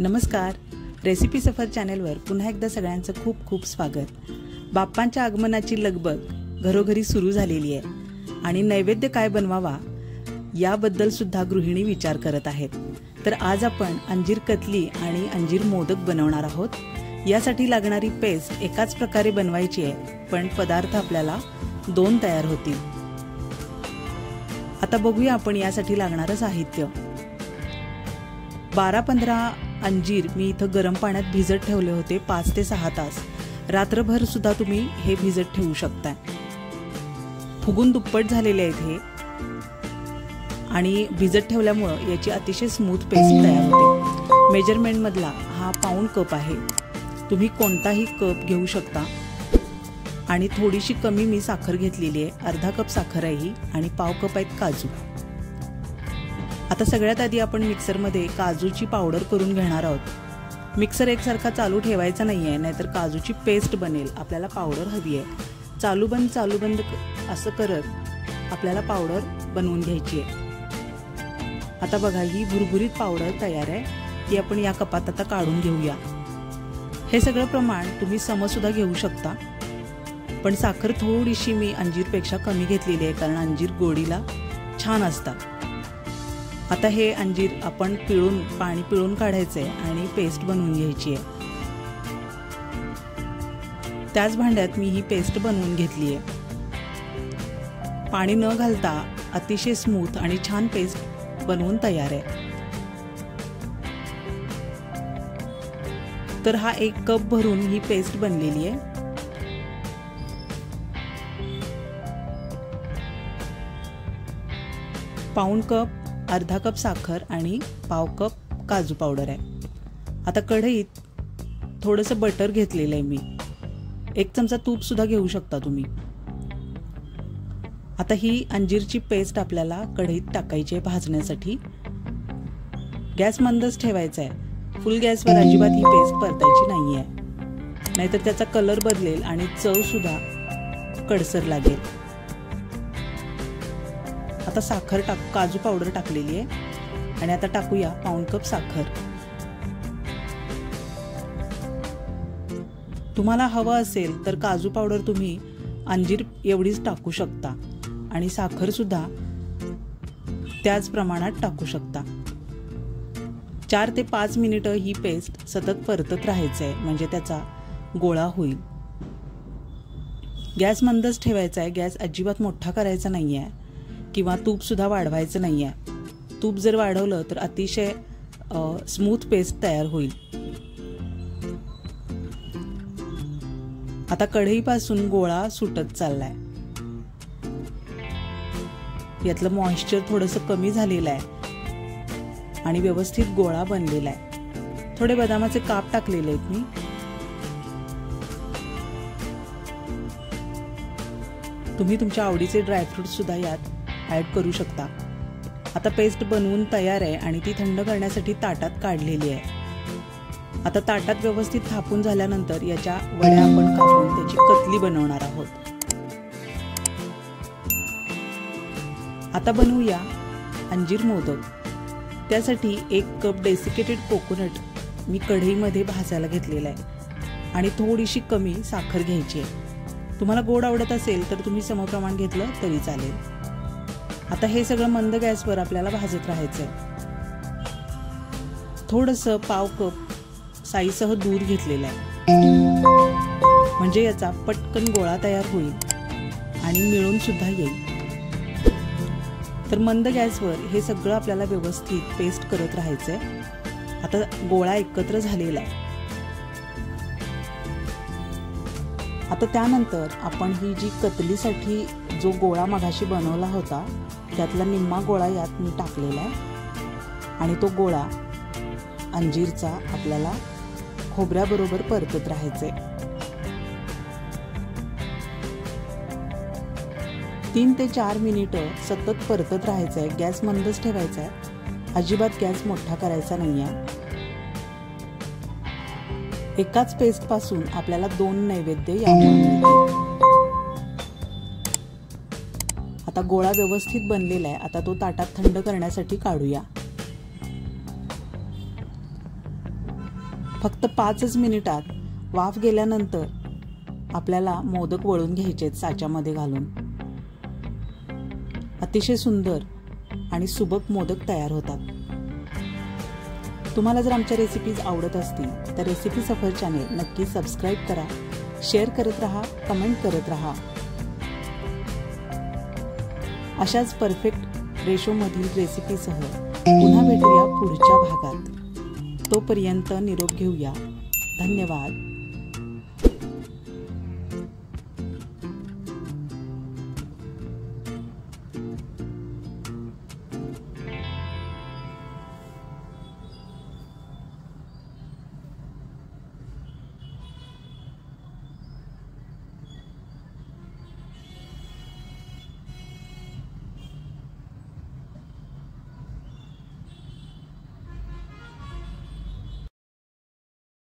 नमस्कार, रेसिपी सफर चॅनेलवर पुन्हा एकदा सगळ्यांचं खूप खूप स्वागत। बाप्पांच्या आगमनाची लगबग घरोघरी सुरू झालेली आहे आणि नैवेद्य काय बनवावा याबद्दल सुद्धा गृहिणी विचार करत आहेत। तर आज आपण अंजीर कतली आणि अंजीर मोदक बनवणार आहोत। यासाठी लागणारी पेस्ट एकाच प्रकारे बनवायची आहे, पण पदार्थ आपल्याला दोन तयार होतील। आता बघूया आपण यासाठी लागणारे साहित्य। 12-15 अंजीर मी इथं गरम पाण्यात भिजत ठेवले होते 5 ते 6 तास। रात्रभर सुद्धा तुम्ही हे भिजत ठेवू शकता। फुगून दुप्पट झालेले आहेत हे आणि भिजत ठेवल्यामुळे याची अतिशय स्मूथ पेस्ट तयार होते। मेजरमेंट मधला हा पाऊण कप आहे, तुम्ही कोणताही कप घेऊ शकता। आणि थोडीशी कमी मी साखर घेतलेली आहे, अर्धा कप साखर आहे ही आणि पाव कप आहेत काजू। आता सगळ्यात आधी आपण मिक्सर मध्ये काजूची पावडर करून घेणार आहोत। मिक्सर एकसारखा चालू ठेवायचा नाहीये, नाहीतर काजूची पेस्ट बनेल। आपल्याला पावडर हवी आहे, चालू बंद असं करत आपल्याला पावडर बनवून घ्यायची आहे। आता बघा, ही भुरभुरीत पावडर तयार आहे, ती आपण या कपात आता काढून घेऊया। हे सगळं प्रमाण तुम्ही समसुद्धा घेऊ शकता, पण साखर थोडीशी मी अंजीरपेक्षा कमी घेतलेली आहे, कारण अंजीर गोडीला छान असतात। आता हे अंजीर आपण पाणी पिळून काढायचे आणि पेस्ट बनवून घ्यायची आहे। त्याच भांड्यात मी ही पेस्ट बनवून घेतली आहे। पाणी न घालता अतिशय स्मूथ आणि छान पेस्ट बनवून तयार आहे। तर हा 1 कप भरून ही पेस्ट बनलेली आहे। पाऊण कप, अर्धा कप साखर आणि पाव कप काजू पावडर आहे। आता कढईत थोडंसं बटर घेतलेलं आहे मी, 1 चमचा तूप सुद्धा घेऊ शकता तुम्ही। आता ही अंजीरची पेस्ट आपल्याला कढईत टाकायची आहे भाजण्यासाठी। गॅस मंदच ठेवायचा आहे, फुल गॅसवर अजिबात ही पेस्ट परतायची नाहीये, नाहीतर त्याचा कलर बदलेल आणि चव सुद्धा कडसर लागेल। आता साखर काजू पावडर टाकलेली आहे आणि आता टाकूया पाऊण कप साखर। तुम्हाला हवं असेल तर काजू पावडर तुम्ही अंजीर एवढीच टाकू शकता आणि साखर सुद्धा त्याच प्रमाणात टाकू शकता। 4 ते 5 मिनिटं ही पेस्ट सतत परतत राहायचं आहे, म्हणजे त्याचा गोळा होईल। गॅस मंदच ठेवायचा आहे, गॅस अजिबात मोठा करायचा नाहीये किंवा तूप सुद्धा वाढवायचं नाहीये। तूप जर वाढवलं तर अतिशय स्मूथ पेस्ट तयार होईल। आता कढईपासून गोळा सुटत चाललाय, यातलं मॉइश्चर थोडंसं कमी झालेलं आहे आणि व्यवस्थित गोळा बनलेला आहे। थोडे बदामाचे काप टाकलेले आहेत मी। तुम्ही तुमच्या आवडीचे ड्रायफ्रूट सुद्धा यात ऍड करू शकता। आता पेस्ट बनवून तयार आहे आणि ती थंड करण्यासाठी ताटात काढलेली आहे। आता ताटात व्यवस्थित थापून झाल्यानंतर याच्या वड्या आपण कापून त्याची कतली बनवणार आहोत। आता बनवूया अंजीर मोदक। त्यासाठी 1 कप डेसिकेटेड कोकोनट मी कढईमध्ये भाजायला घेतलेला आहे आणि थोडीशी कमी साखर घ्यायची आहे। तुम्हाला गोड आवडत असेल तर तुम्ही समप्रमाण घेतलं तरी चालेल। आता हे सगळं मंद गॅसवर आपल्याला भाजत राहायचंय। थोडंसं पाव कप साईसह दूध घेतलेलं आहे, म्हणजे याचा पटकन गोळा तयार होईल आणि मिळून सुद्धा येईल। तर मंद गॅसवर हे सगळं आपल्याला व्यवस्थित पेस्ट करत राहायचंय। आता गोळा एकत्र झालेला आहे। आता त्यानंतर आपण ही जी कतलीसाठी जो गोळा मगाशी बनवला होता त्यातला निम्मा गोळा यात मी टाकलेला आहे आणि तो गोळा अंजीरचा आपल्याला खोबऱ्याबरोबर परतत राहायचे। 3 ते 4 मिनिटं सतत परतत राहायचंय। गॅस मंदच ठेवायचा आहे, अजिबात गॅस मोठा करायचा नाहीये। एकाच पेस्ट पासून आपल्याला 2 नैवेद्य यामुळे मिळतील। आता गोळा व्यवस्थित बनलेला आहे, आता तो ताटात थंड करण्यासाठी काढूया। फक्त 5च मिनिटात वाफ गेल्यानंतर आपल्याला मोदक वळून घ्यायचे आहेत साच्यामध्ये घालून. अतिशय सुंदर आणि सुबक मोदक तयार होतात. तुम्हाला जर आमच्या रेसिपीज आवडत असतील तर रेसिपी सफर चॅनेल नक्की सबस्क्राईब करा, शेअर करत राहा, कमेंट करत राहा. अशाच परफेक्ट रेशोमधील रेसिपीसह पुन्हा भेटूया पुढच्या भागात. तोपर्यंत निरोप घेऊया. धन्यवाद.